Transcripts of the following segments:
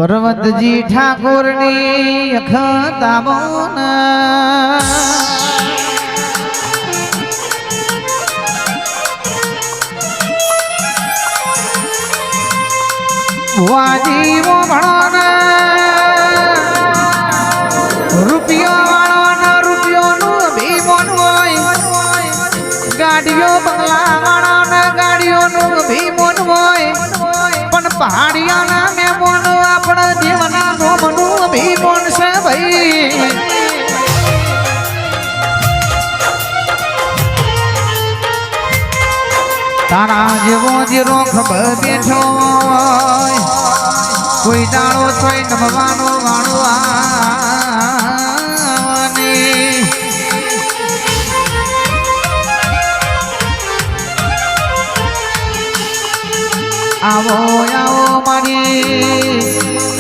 બળવંતજી ઠાકોરની અખતા બોન વાજી ભણો રૂપિયો વાળો રૂપિયો નું ભીમોન હોય ગાડીઓ બંગલા વાળો ગાડીઓ નું ભીમોન હોય પણ પહાડિયાના મેમોન આપણા જીવના રોમનું ભીમોન છે ભાઈ તારા જેવો જીરો ખબર બેઠો કોઈ દાડો થોઈ નમવાનો વાળો આવો આવો મારી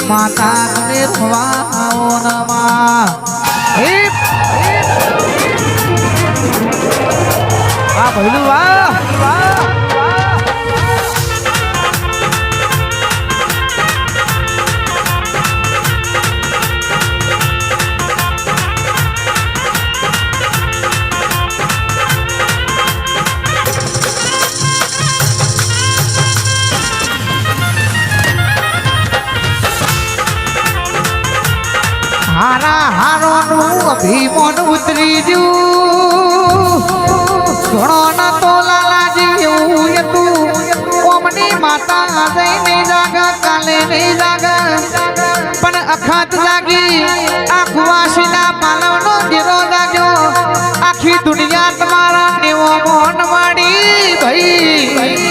માતા તમે રવા આવો નમા આ ભઈલું વાહ વાહ હારા હારો નું અભિમન ઉતરી ગયું ઘણો ના તો લાલાજી એવું હતું ઓમની માતા જઈને જાગા કાલે નહીં જાગા પણ અખાત જાગી આખું વાસીના પાલવનો ઘેરો જાગ્યો આખી દુનિયા તમારા નેવો મોહન વાળી ભાઈ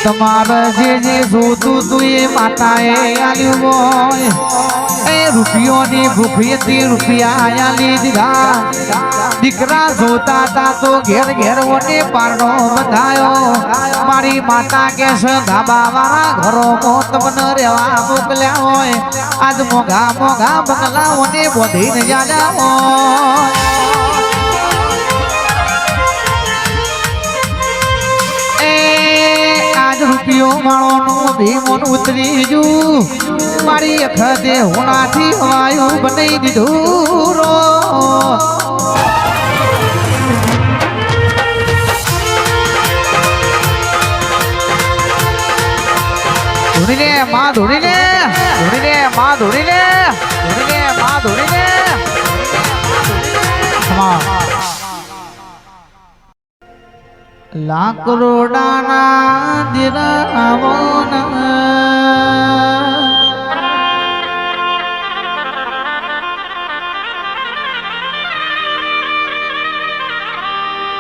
તમારે જે જોતું તું એ માતાએ આલ્યું હોય એ રૂપિયોની ભૂખીથી રૂપિયા આલી દીધા દીકરા જોતા તા તો ઘેર ઘેર ઓને પારણો બંધાયો મારી માતા કે છે ધાબા વાળા ઘરોમાં તમને રહેવા મોકલ્યા હોય આજ મોઘા મોઘા બંગલાઓને બોધીને જાજા હોય રૂપિયો માળો નું ભીમોન ઉતરી ગયું મારી અખતે હોનાથી હવાયું બનાવી દીધું રો ધોડીને માં ધોડીને ધોડીને માં ધોડીને ધોડીને માં ધોડીને લાખ રોડાના દિરાવોના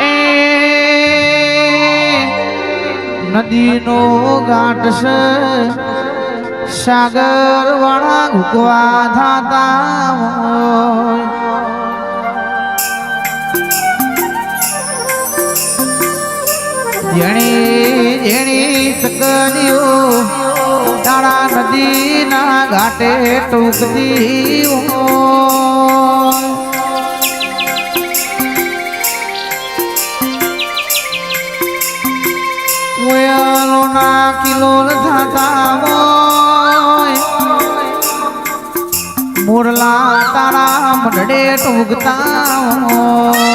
એ નદીનો ઘાટ છે સાગર વાળા ઘૂકવા થાતા જેણી જેણી સકલીઓ તારા નદીના ઘાટે ટૂંકતી ઓયલોના કિલો થતા હોય મોરલા તારા મઢડે ટૂંકતા હોય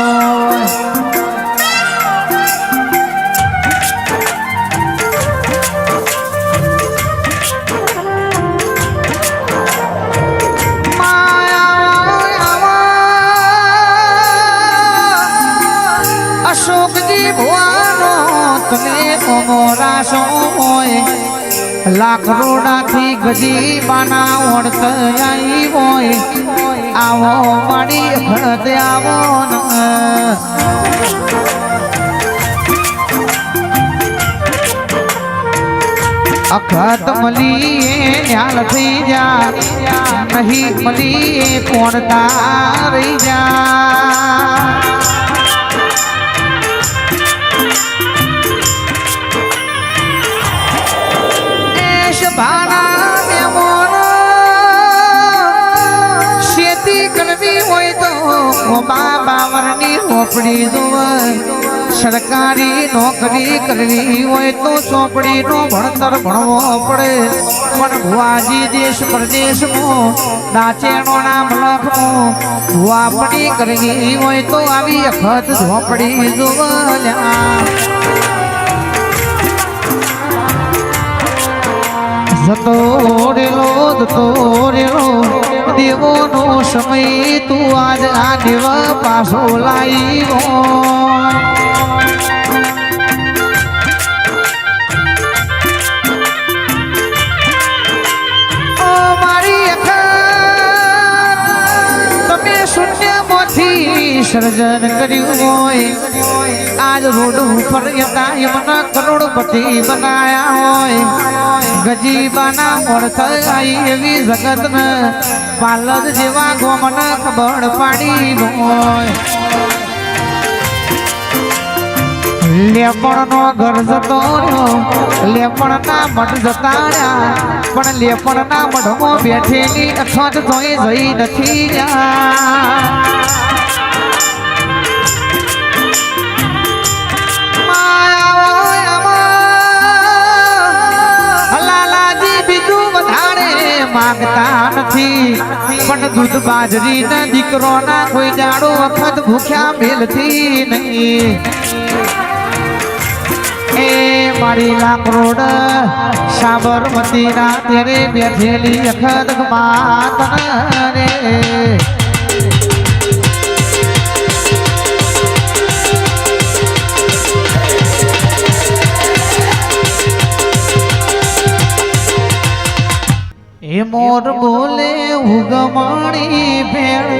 લાખ રોડાથી ગજી બાના ઓળખ આવી હોય આવો મારી અખત આવો અખત મલીએ ન્યાલ થઈ જા નહીં મલીએ કોણ તારી જા शेती करवी હોય તો બાવરની હોપડી દુવ સરકારી નોકરી કરવી હોય તો ચોપડીનું ભણતર ભણવો પડે પણ ભુવાજી દેશ પ્રદેશમાં દાચેણોના મલખમાં ભુવાપડી કરવી હોય તો આવી અખત ઝોપડી જોવલ્યા જતો રેલો દેવોનો સમય તું આજ આ દેવ પાછો લાવ્યો સર્જન કર્યું હોય આજ રોડ ઉપર એમના કરોડપતિ બનાયા હોય ગજીબાના મોડથાઈ એવી જગતને પાલદ જેવા ગોમને ખબર પાડી હોય લેપણનો ઘર જતો રહ્યો લેપણના મઠ જતા રહ્યા પણ લેપણના મઠમાં બેઠેલી અખત જોઈ જઈ નથી રહ્યા માંગતા નથી પણ દૂધ બાજરી ના દીકરો ના કોઈ જાડો વખત ભૂખ્યા મેલથી નહીં એ મારી લાકરોડ સાબરમતી ના તેરે બેઠેલી અખત માતન રે એ મોર બોલે ઉગમણી ભેળ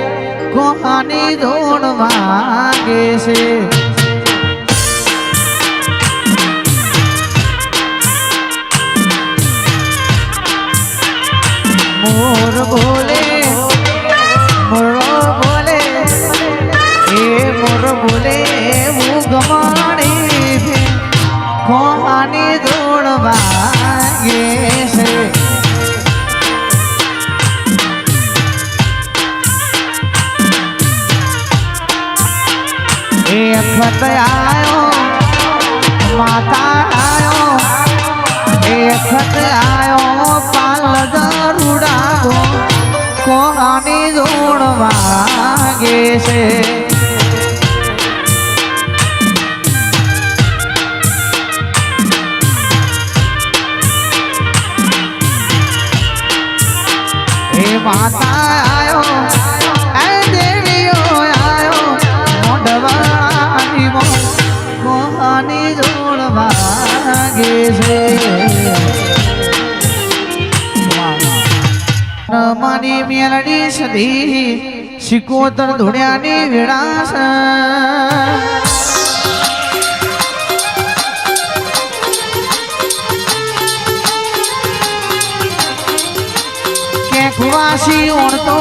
કોહાની ધોણ વાગે છે મોર બોલે એ મોર બોલે ઉગમણી ભેળ કોહાની ધોણ વાગે છે अखत आयो माता आयो अखत आयो पाल रूड़ा दो कोहानी जोड़ वागे से माता आयो માની મેલડી સધી શિકોતર ધોળ્યાની વિડાસ કે કુવાસી ઓણતો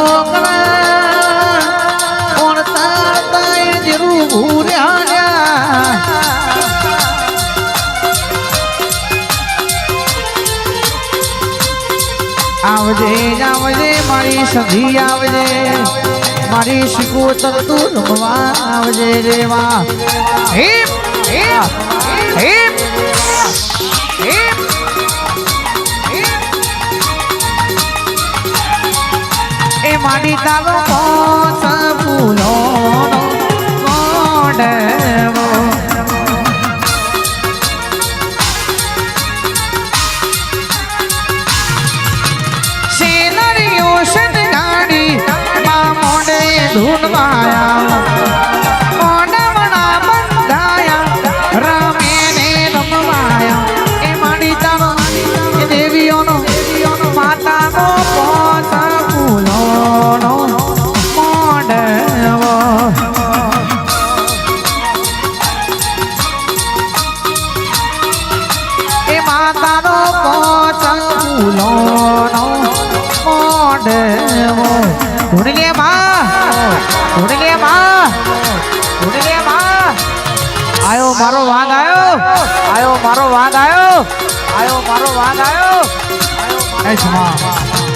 ઓણતા જરૂર ભૂર્યા आवजे आवजे मारी सधी आवजे मारी शिकोतर तू रमवा आवजे रे वाह हिप हिप हिप हिप ए माडी तालो कोस फूलो नो कोडवो धून माया मोडवना बंधाया रमे ने रमवाया ए माडी तानो ए देवियोनो मातानो पोस फूलोनो मोडवो ए मातानो पोस फूलोनो मोडवो ढूंढ लिया आयो मारो वांग आयो मारो वांग आयो ऐसा